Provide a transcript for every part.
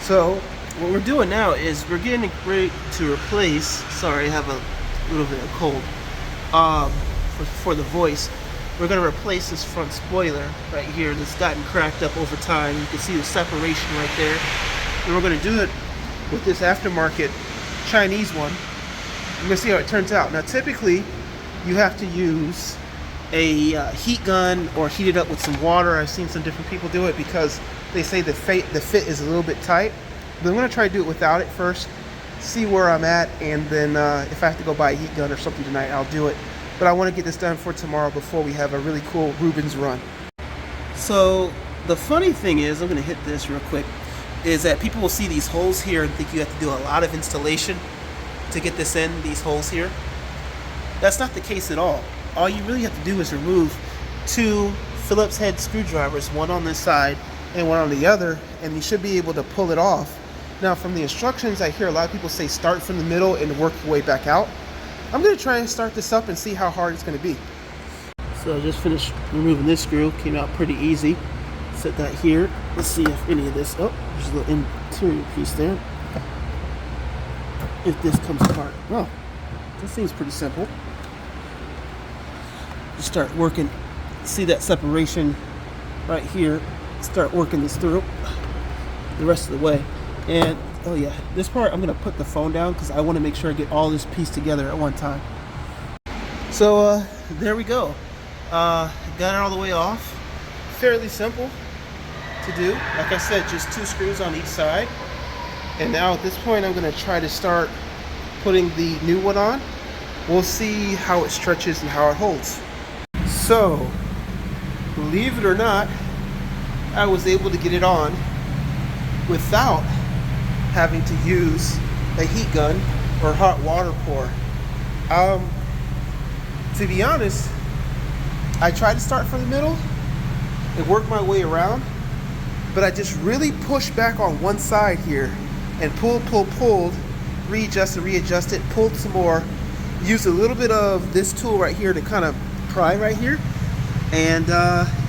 So what we're doing now is we're getting ready to replace, sorry I have a little bit of cold, for the voice. We're going to replace this front spoiler right here that's gotten cracked up over time. You can see the separation right there. And we're going to do it with this aftermarket Chinese one. I'm going to see how it turns out. Now typically you have to use a heat gun or heat it up with some water. I've seen some different people do it because they say the fit is a little bit tight. But I'm going to try to do it without it first, see where I'm at, and then if I have to go buy a heat gun or something tonight, I'll do it. But I want to get this done for tomorrow before we have a really cool Rubens run. So the funny thing is, I'm going to hit this real quick, is that people will see these holes here and think you have to do a lot of installation to get this in, these holes here. That's not the case at all. All you really have to do is remove two Phillips head screwdrivers, one on this side and one on the other, and you should be able to pull it off. Now from the instructions, I hear a lot of people say start from the middle and work your way back out. I'm going to try and start this up and see how hard it's going to be. So I just finished removing this screw. Came out pretty easy. Set that here. Let's see if any of this, oh, there's a little interior piece there. If this comes apart. Oh, this seems pretty simple. Just start working. See that separation right here. Start working this through the rest of the way. And oh yeah, this part I'm gonna put the phone down because I want to make sure I get all this piece together at one time. So there we go. Got it all the way off. Fairly simple to do. Like I said, just two screws on each side. And now at this point, I'm gonna try to start putting the new one on. We'll see how it stretches and how it holds. So, believe it or not, I was able to get it on without having to use a heat gun or hot water pour. To be honest, I tried to start from the middle and work my way around, but I just really pushed back on one side here and pulled, readjusted, pulled some more, used a little bit of this tool right here to kind of pry right here, and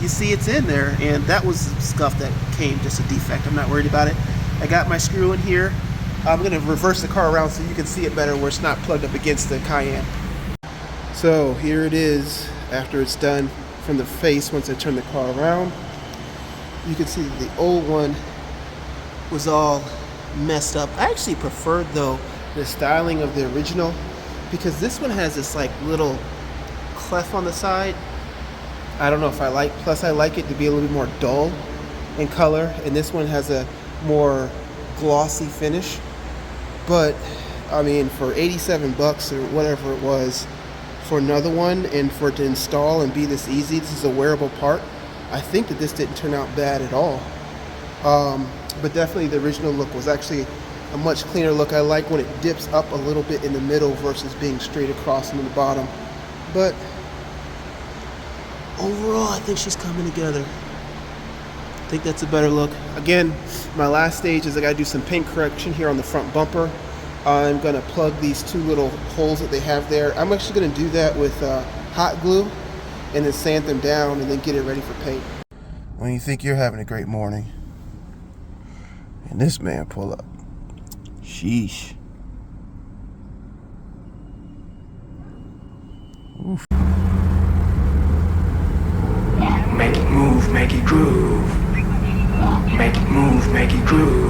you see it's in there, and that was scuff that came, just a defect. I'm not worried about it. I got my screw in here. I'm going to reverse the car around so you can see it better where it's not plugged up against the Cayenne. So here it is after it's done from the face. Once I turn the car around, you can see that the old one was all messed up. I actually preferred though the styling of the original because this one has this like little clef on the side. I don't know if I like, plus I like it to be a little bit more dull in color, and this one has a more glossy finish. But I mean, for 87 bucks or whatever it was for another one, and for it to install and be this easy, this is a wearable part. I think that this didn't turn out bad at all. But definitely the original look was actually a much cleaner look. I like when it dips up a little bit in the middle versus being straight across in the bottom. But overall, I think she's coming together. I think that's a better look. Again, my last stage is I gotta do some paint correction here on the front bumper. I'm gonna plug these two little holes that they have there. I'm actually gonna do that with hot glue and then sand them down and then get it ready for paint. When you think you're having a great morning and this man pull up, sheesh. Oof. Make it move, make it groove. Make it move, make it groove.